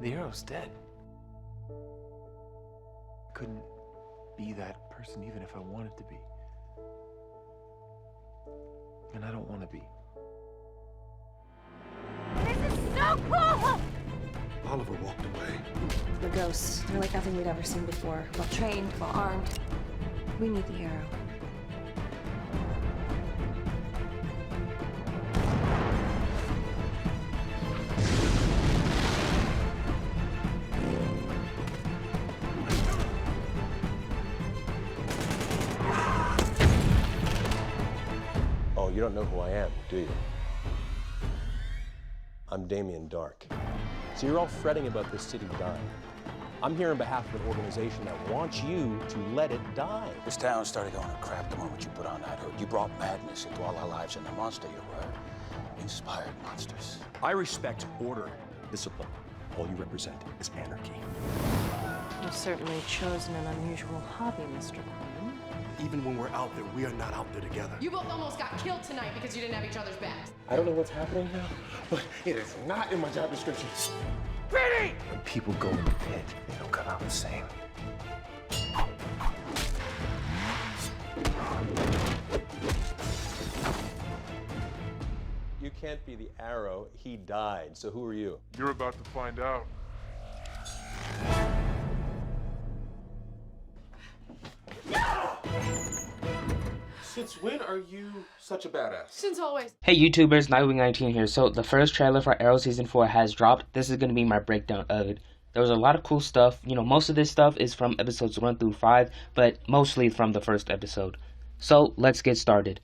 The hero's dead. Couldn't be that person even if I wanted to be. And I don't want to be. This is so cool! Oliver walked away. The ghosts, they're like nothing we'd ever seen before. Well trained, well armed. We need the arrow. Oh, you don't know who I am, do you? I'm Damien Darhk. So you're all fretting about this city dying. I'm here on behalf of an organization that wants you to let it die. This town started going to crap the moment you put on that hood. You brought madness into all our lives, and the monster you were inspired monsters. I respect order, discipline. All you represent is anarchy. You've certainly chosen an unusual hobby, Mr. Quinn. Even when we're out there, we are not out there together. You both almost got killed tonight because you didn't have each other's backs. I don't know what's happening here. But it is not in my job description. When people go in the pit, they don't come out the same. You can't be the arrow. He died. So who are you? You're about to find out. Since when are you such a badass? Since always. Hey YouTubers, Nightwing19 here. So the first trailer for Arrow Season 4 has dropped. This is going to be my breakdown of it. There was a lot of cool stuff. You know, most of this stuff is from episodes 1 through 5, but mostly from the first episode. So let's get started.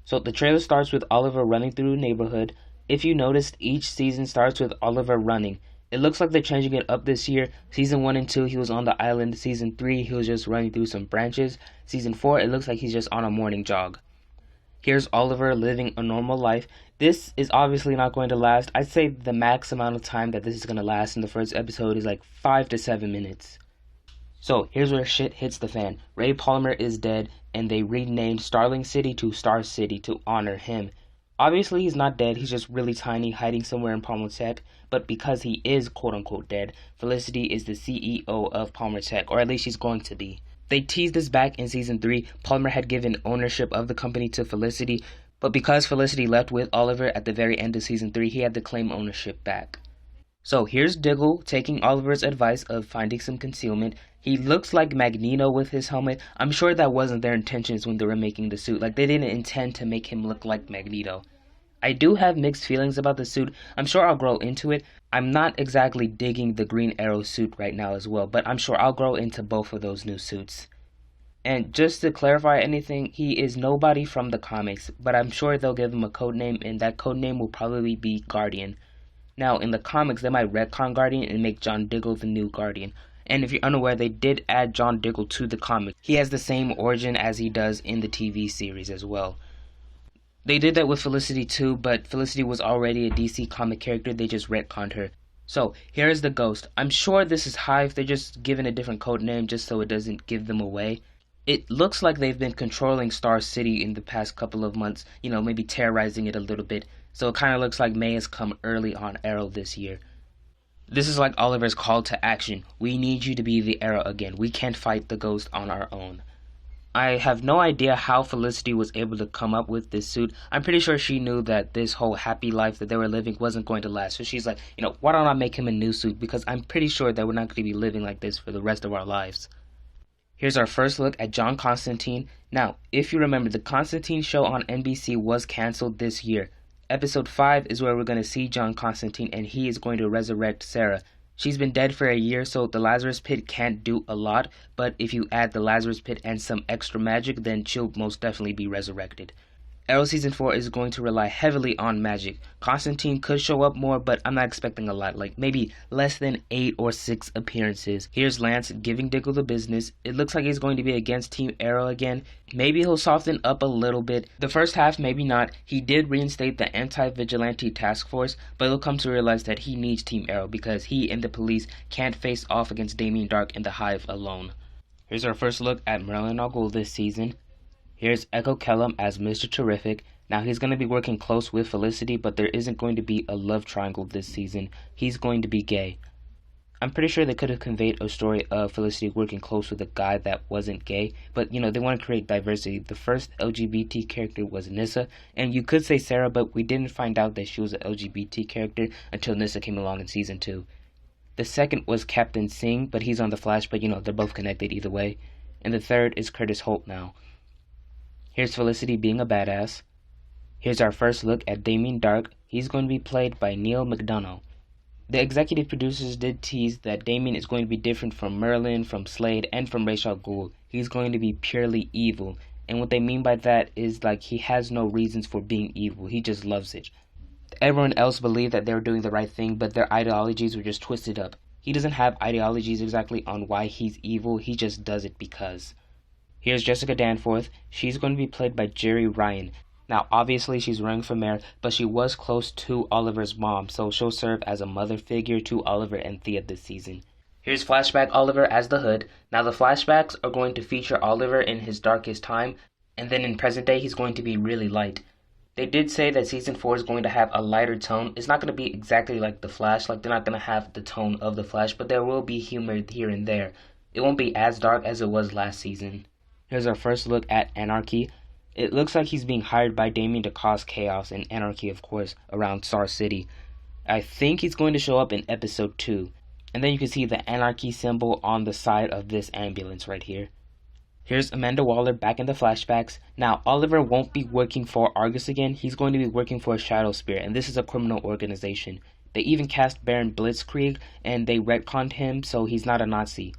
So the trailer starts with Oliver running through the neighborhood. If you noticed, each season starts with Oliver running. It looks like they're changing it up this year. Season 1 and 2, he was on the island. Season 3, he was just running through some branches. Season 4, it looks like he's just on a morning jog. Here's Oliver living a normal life. This is obviously not going to last. I'd say the max amount of time that this is going to last in the first episode is like 5 to 7 minutes. So here's where shit hits the fan. Ray Palmer is dead, and they renamed Starling City to Star City to honor him. Obviously, he's not dead. He's just really tiny, hiding somewhere in Palmer Tech. But because he is quote-unquote dead, Felicity is the CEO of Palmer Tech, or at least she's going to be. They teased this back in Season 3. Palmer had given ownership of the company to Felicity, but because Felicity left with Oliver at the very end of Season 3, he had to claim ownership back. So here's Diggle taking Oliver's advice of finding some concealment. He looks like Magneto with his helmet. I'm sure that wasn't their intentions when they were making the suit. Like, they didn't intend to make him look like Magneto. I do have mixed feelings about the suit. I'm sure I'll grow into it. I'm not exactly digging the Green Arrow suit right now as well, but I'm sure I'll grow into both of those new suits. And just to clarify anything, he is nobody from the comics, but I'm sure they'll give him a codename, and that codename will probably be Guardian. Now, in the comics, they might retcon Guardian and make John Diggle the new Guardian. And if you're unaware, they did add John Diggle to the comic. He has the same origin as he does in the TV series as well. They did that with Felicity too, but Felicity was already a DC comic character, they just retconned her. So, here is the Ghost. I'm sure this is Hive, they're just giving a different code name just so it doesn't give them away. It looks like they've been controlling Star City in the past couple of months, you know, maybe terrorizing it a little bit. So it kind of looks like May has come early on Arrow this year. This is like Oliver's call to action. We need you to be the Arrow again. We can't fight the Ghost on our own. I have no idea how Felicity was able to come up with this suit. I'm pretty sure she knew that this whole happy life that they were living wasn't going to last. So she's like, you know, why don't I make him a new suit? Because I'm pretty sure that we're not going to be living like this for the rest of our lives. Here's our first look at John Constantine. Now, if you remember, the Constantine show on NBC was canceled this year. Episode 5 is where we're going to see John Constantine, and he is going to resurrect Sara. She's been dead for a year, so the Lazarus Pit can't do a lot, but if you add the Lazarus Pit and some extra magic, then she'll most definitely be resurrected. Arrow Season 4 is going to rely heavily on magic. Constantine could show up more, but I'm not expecting a lot, like maybe less than 8 or 6 appearances. Here's Lance giving Diggle the business. It looks like he's going to be against Team Arrow again. Maybe he'll soften up a little bit. The first half, maybe not. He did reinstate the anti-vigilante task force, but he'll come to realize that he needs Team Arrow because he and the police can't face off against Damien Darhk and the Hive alone. Here's our first look at Merlin al Ghul this season. Here's Echo Kellum as Mr. Terrific. Now he's going to be working close with Felicity, but there isn't going to be a love triangle this season. He's going to be gay. I'm pretty sure they could have conveyed a story of Felicity working close with a guy that wasn't gay, but they want to create diversity. The first LGBT character was Nyssa, and you could say Sara, but we didn't find out that she was an LGBT character until Nyssa came along in season 2. The second was Captain Singh, but he's on The Flash, but they're both connected either way. And the third is Curtis Holt now. Here's Felicity being a badass. Here's our first look at Damien Darhk. He's going to be played by Neil McDonough. The executive producers did tease that Damien is going to be different from Merlin, from Slade, and from Ra's al Ghul. He's going to be purely evil. And what they mean by that is he has no reasons for being evil. He just loves it. Everyone else believed that they were doing the right thing, but their ideologies were just twisted up. He doesn't have ideologies exactly on why he's evil. He just does it because. Here's Jessica Danforth. She's going to be played by Jerry Ryan. Now, obviously, she's running for mayor, but she was close to Oliver's mom, so she'll serve as a mother figure to Oliver and Thea this season. Here's flashback Oliver as the Hood. Now, the flashbacks are going to feature Oliver in his darkest time, and then in present day, he's going to be really light. They did say that season 4 is going to have a lighter tone. It's not going to be exactly like The Flash, they're not going to have the tone of The Flash, but there will be humor here and there. It won't be as dark as it was last season. Here's our first look at Anarky. It looks like he's being hired by Damien to cause chaos and anarchy, of course, around Star City. I think he's going to show up in episode 2. And then you can see the Anarky symbol on the side of this ambulance right here. Here's Amanda Waller back in the flashbacks. Now, Oliver won't be working for Argus again. He's going to be working for Shadow Spear, and this is a criminal organization. They even cast Baron Blitzkrieg, and they retconned him, so he's not a Nazi.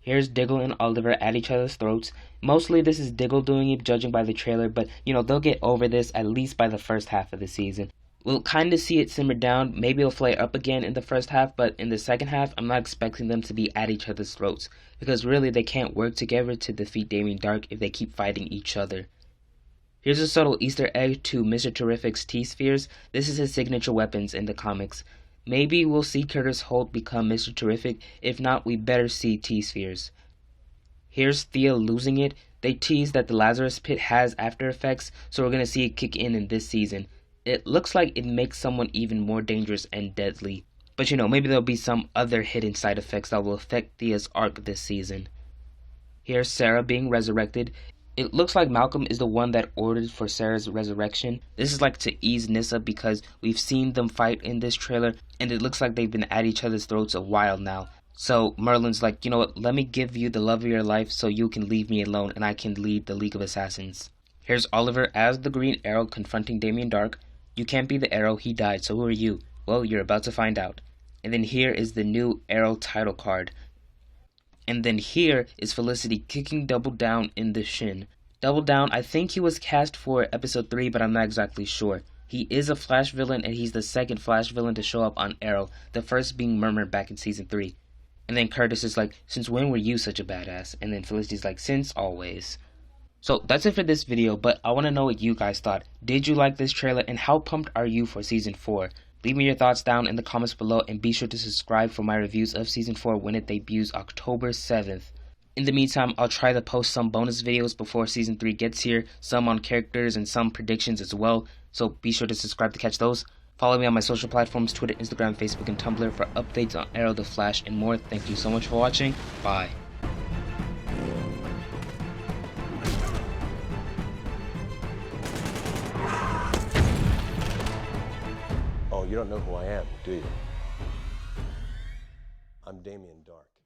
Here's Diggle and Oliver at each other's throats. Mostly this is Diggle doing it, judging by the trailer, but they'll get over this at least by the first half of the season. We'll kind of see it simmer down. Maybe it'll flare up again in the first half, but in the second half, I'm not expecting them to be at each other's throats, because really they can't work together to defeat Damien Darhk if they keep fighting each other. Here's a subtle Easter egg to Mr. Terrific's T-Spheres. This is his signature weapons in the comics. Maybe we'll see Curtis Holt become Mr. Terrific. If not, we better see T-Spheres. Here's Thea losing it. They tease that the Lazarus pit has after effects, so we're going to see it kick in this season. It looks like it makes someone even more dangerous and deadly. But maybe there'll be some other hidden side effects that will affect Thea's arc this season. Here's Sara being resurrected. It looks like Malcolm is the one that ordered for Sara's resurrection. This is to ease Nyssa because we've seen them fight in this trailer, and it looks like they've been at each other's throats a while now. So Merlin's like, you know what, let me give you the love of your life so you can leave me alone and I can lead the League of Assassins. Here's Oliver as the Green Arrow confronting Damien Darhk. You can't be the Arrow, he died, so who are you? Well, you're about to find out. And then here is the new Arrow title card. And then here is Felicity kicking Double Down in the shin. Double Down, I think he was cast for episode 3, but I'm not exactly sure. He is a Flash villain, and he's the second Flash villain to show up on Arrow, the first being Murmur back in season 3. And then Curtis is like, since when were you such a badass? And then Felicity's like, since always. So that's it for this video, but I want to know what you guys thought. Did you like this trailer, and how pumped are you for season 4? Leave me your thoughts down in the comments below, and be sure to subscribe for my reviews of season 4 when it debuts October 7th. In the meantime, I'll try to post some bonus videos before season 3 gets here, some on characters and some predictions as well, so be sure to subscribe to catch those. Follow me on my social platforms, Twitter, Instagram, Facebook, and Tumblr for updates on Arrow, The Flash, and more. Thank you so much for watching. Bye. Oh, you don't know who I am, do you? I'm Damien Darhk.